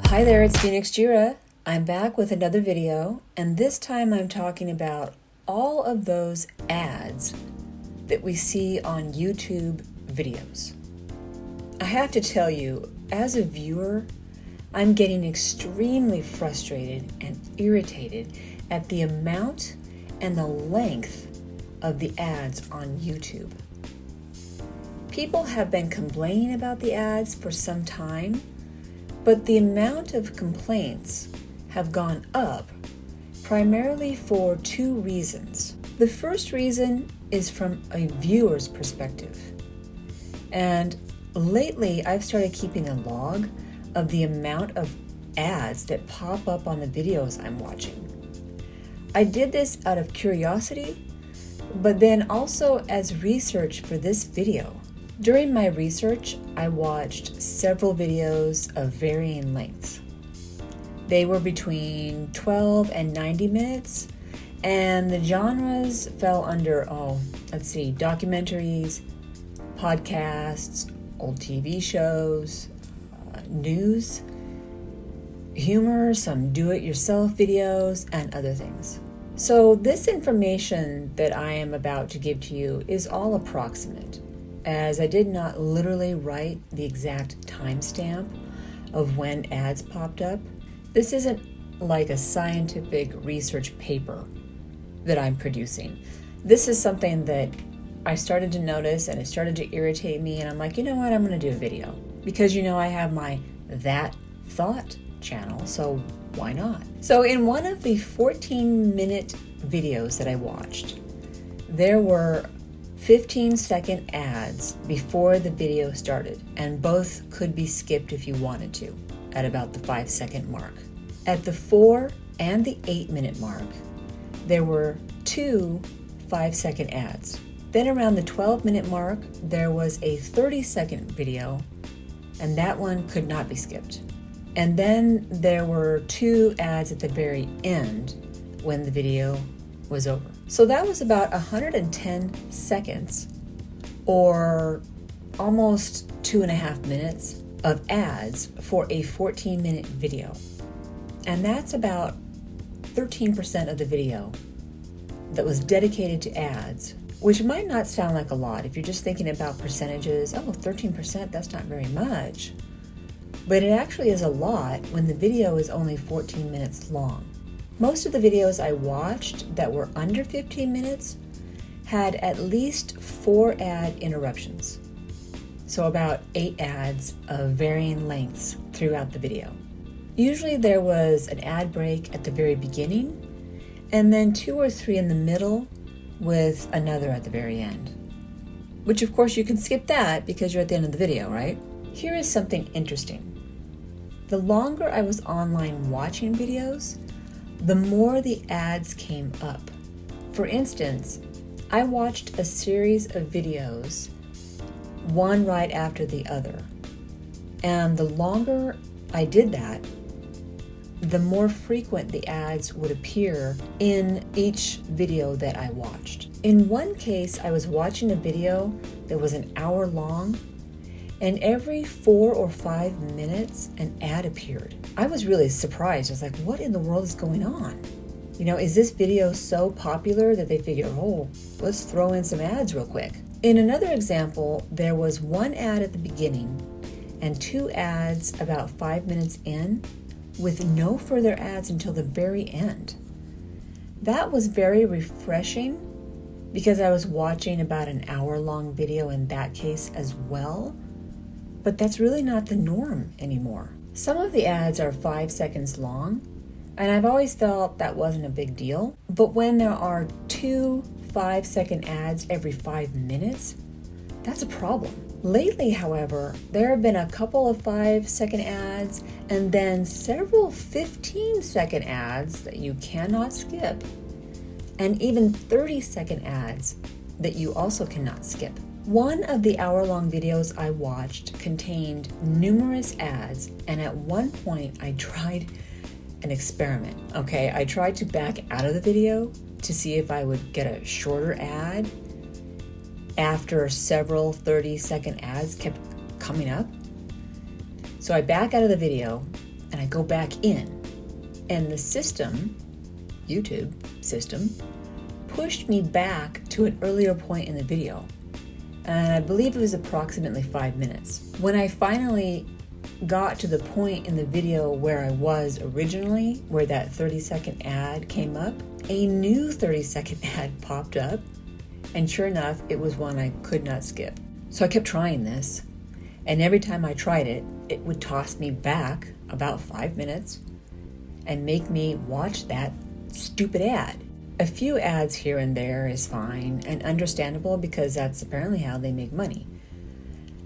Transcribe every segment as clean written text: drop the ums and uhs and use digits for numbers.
Hi there, it's Phoenix Jira. I'm back with another video, and this time I'm talking about all of those ads that we see on YouTube videos. I have to tell you, as a viewer, I'm getting extremely frustrated and irritated at the amount and the length of the ads on YouTube. People have been complaining about the ads for some time, but the amount of complaints have gone up primarily for two reasons. The first reason is from a viewer's perspective. And lately, I've started keeping a log of the amount of ads that pop up on the videos I'm watching. I did this out of curiosity, but then also as research for this video. During my research, I watched several videos of varying lengths. They were between 12 and 90 minutes, and the genres fell under, documentaries, podcasts, old TV shows, news, humor, some do-it-yourself videos, and other things. So this information that I am about to give to you is all approximate, as I did not literally write the exact timestamp of when ads popped up. This isn't like a scientific research paper that I'm producing. This is something that I started to notice and it started to irritate me, and I'm like, you know what, I'm going to do a video. Because I have my That Thought channel, so why not? So in one of the 14-minute videos that I watched, there were 15-second ads before the video started, and both could be skipped if you wanted to at about the 5-second mark. At the 4 and the 8-minute mark, there were 2 5-second ads. Then around the 12-minute mark, there was a 30-second video, and that one could not be skipped. And then there were 2 ads at the very end when the video was over. So that was about 110 seconds, or almost 2.5 minutes of ads for a 14-minute video. And that's about 13% of the video that was dedicated to ads, which might not sound like a lot if you're just thinking about percentages. 13%, that's not very much. But it actually is a lot when the video is only 14 minutes long. Most of the videos I watched that were under 15 minutes had at least 4 ad interruptions. So about 8 ads of varying lengths throughout the video. Usually there was an ad break at the very beginning, and then 2 or 3 in the middle with another at the very end. Which of course you can skip that because you're at the end of the video, right? Here is something interesting. The longer I was online watching videos, the more the ads came up. For instance, I watched a series of videos, one right after the other. And the longer I did that, the more frequent the ads would appear in each video that I watched. In one case, I was watching a video that was an hour long, and every 4 or 5 minutes, an ad appeared. I was really surprised. I was like, what in the world is going on? Is this video so popular that they figure, let's throw in some ads real quick? In another example, there was 1 ad at the beginning and 2 ads about 5 minutes in, with no further ads until the very end. That was very refreshing because I was watching about an hour-long video in that case as well. But that's really not the norm anymore. Some of the ads are 5 seconds long, and I've always felt that wasn't a big deal. But when there are 2 5-second ads every 5 minutes, that's a problem. Lately, however, there have been a couple of 5-second ads and then several 15-second ads that you cannot skip, and even 30-second ads that you also cannot skip. One of the hour-long videos I watched contained numerous ads, and at one point I tried an experiment. I tried to back out of the video to see if I would get a shorter ad after several 30-second ads kept coming up. So I back out of the video, and I go back in, and the system, YouTube system, pushed me back to an earlier point in the video. And I believe it was approximately 5 minutes. When I finally got to the point in the video where I was originally, where that 30-second ad came up, a new 30-second ad popped up, and sure enough, it was one I could not skip. So I kept trying this, and every time I tried it, it would toss me back about 5 minutes and make me watch that stupid ad. A few ads here and there is fine and understandable because that's apparently how they make money.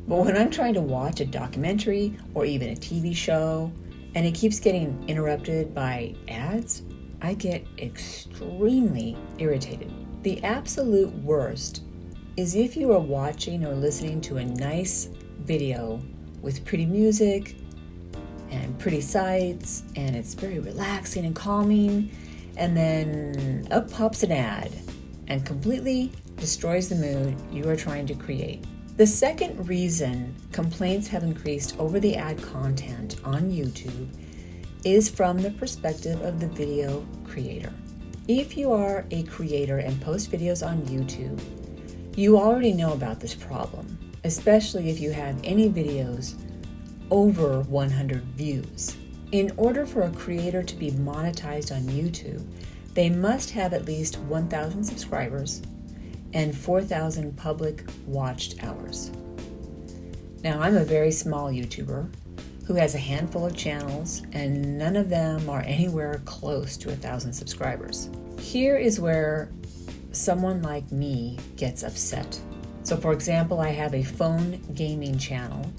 But when I'm trying to watch a documentary or even a TV show and it keeps getting interrupted by ads, I get extremely irritated. The absolute worst is if you are watching or listening to a nice video with pretty music and pretty sights and it's very relaxing and calming, and then up pops an ad and completely destroys the mood you are trying to create. The second reason complaints have increased over the ad content on YouTube is from the perspective of the video creator. If you are a creator and post videos on YouTube, you already know about this problem, especially if you have any videos over 100 views. In order for a creator to be monetized on YouTube, they must have at least 1,000 subscribers and 4,000 public watched hours. Now, I'm a very small YouTuber who has a handful of channels, and none of them are anywhere close to 1,000 subscribers. Here is where someone like me gets upset. So, for example, I have a phone gaming channel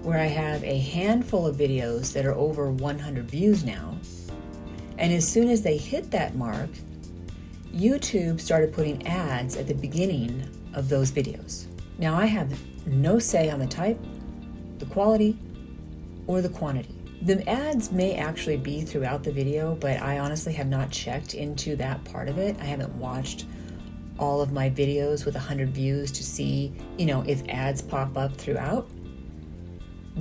where I have a handful of videos that are over 100 views now. And as soon as they hit that mark, YouTube started putting ads at the beginning of those videos. Now I have no say on the type, the quality, or the quantity. The ads may actually be throughout the video, but I honestly have not checked into that part of it. I haven't watched all of my videos with 100 views to see, if ads pop up throughout.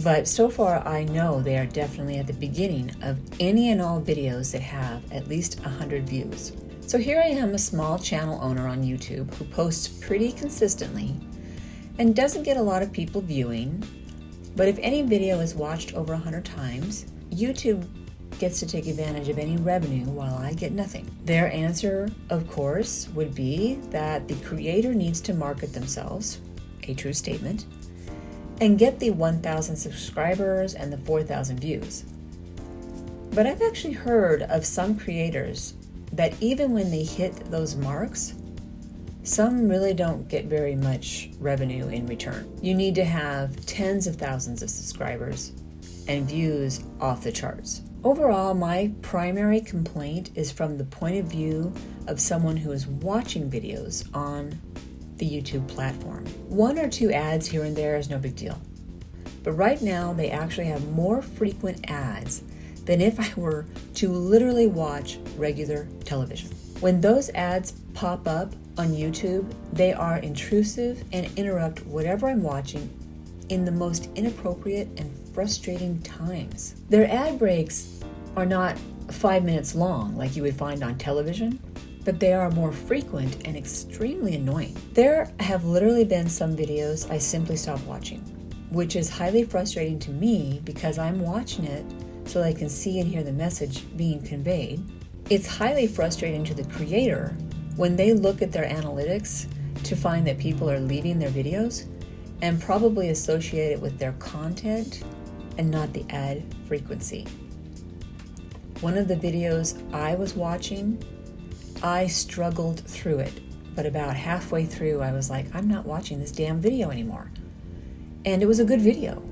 But so far, I know they are definitely at the beginning of any and all videos that have at least 100 views. So here I am, a small channel owner on YouTube who posts pretty consistently and doesn't get a lot of people viewing. But if any video is watched over 100 times, YouTube gets to take advantage of any revenue while I get nothing. Their answer, of course, would be that the creator needs to market themselves, a true statement, and get the 1,000 subscribers and the 4,000 views. But I've actually heard of some creators that even when they hit those marks, some really don't get very much revenue in return. You need to have tens of thousands of subscribers and views off the charts. Overall, my primary complaint is from the point of view of someone who is watching videos on the YouTube platform. 1 or 2 ads here and there is no big deal. But right now, they actually have more frequent ads than if I were to literally watch regular television. When those ads pop up on YouTube, they are intrusive and interrupt whatever I'm watching in the most inappropriate and frustrating times. Their ad breaks are not 5 minutes long like you would find on television, but they are more frequent and extremely annoying. There have literally been some videos I simply stopped watching, which is highly frustrating to me because I'm watching it so I can see and hear the message being conveyed. It's highly frustrating to the creator when they look at their analytics to find that people are leaving their videos and probably associate it with their content and not the ad frequency. One of the videos I was watching, I struggled through it, but about halfway through I was like, I'm not watching this damn video anymore. And it was a good video,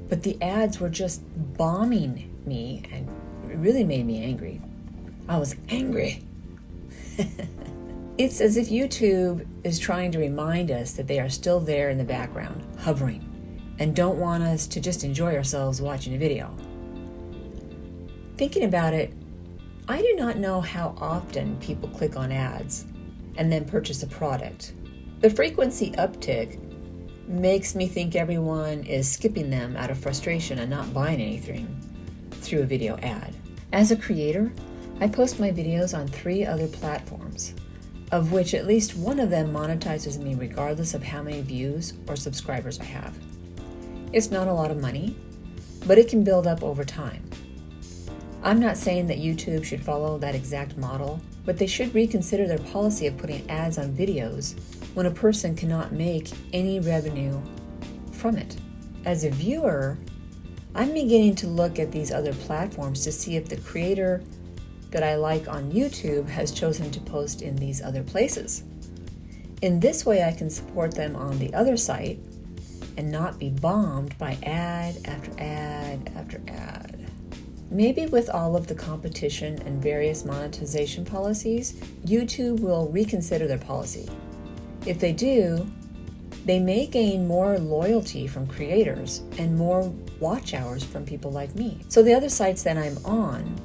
but the ads were just bombing me and it really made me angry. I was angry. It's as if YouTube is trying to remind us that they are still there in the background, hovering, and don't want us to just enjoy ourselves watching a video. Thinking about it, I do not know how often people click on ads and then purchase a product. The frequency uptick makes me think everyone is skipping them out of frustration and not buying anything. through a video ad. As a creator, I post my videos on 3 other platforms, of which at least one of them monetizes me regardless of how many views or subscribers I have. It's not a lot of money, but it can build up over time. I'm not saying that YouTube should follow that exact model, but they should reconsider their policy of putting ads on videos when a person cannot make any revenue from it. As a viewer, I'm beginning to look at these other platforms to see if the creator that I like on YouTube has chosen to post in these other places. In this way, I can support them on the other site and not be bombed by ad after ad after ad. Maybe with all of the competition and various monetization policies, YouTube will reconsider their policy. If they do, they may gain more loyalty from creators and more watch hours from people like me. So the other sites that I'm on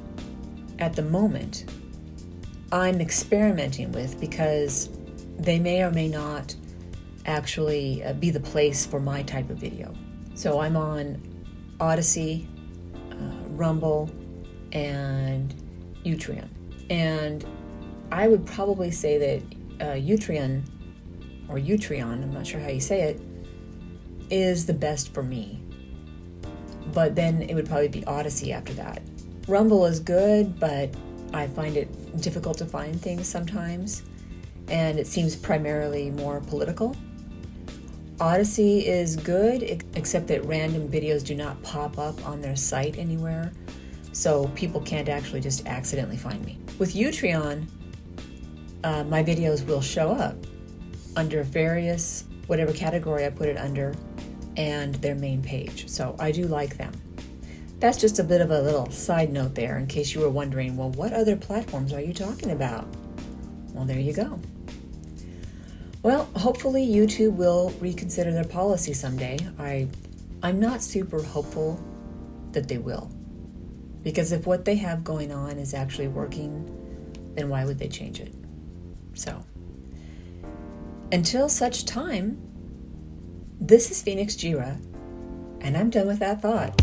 at the moment, I'm experimenting with because they may or may not actually be the place for my type of video. So I'm on Odyssey, Rumble, and Utreon. And I would probably say that Utreon, I'm not sure how you say it, is the best for me. But then it would probably be Odyssey after that. Rumble is good, but I find it difficult to find things sometimes, and it seems primarily more political. Odyssey is good, except that random videos do not pop up on their site anywhere, so people can't actually just accidentally find me. With Utreon, my videos will show up under various, whatever category I put it under, and their main page. So I do like them. That's just a bit of a little side note there in case you were wondering, well, what other platforms are you talking about? Well, there you go. Well, hopefully YouTube will reconsider their policy someday. I'm not super hopeful that they will. Because if what they have going on is actually working, then why would they change it? So, until such time, this is Phoenix Jira, and I'm done with that thought.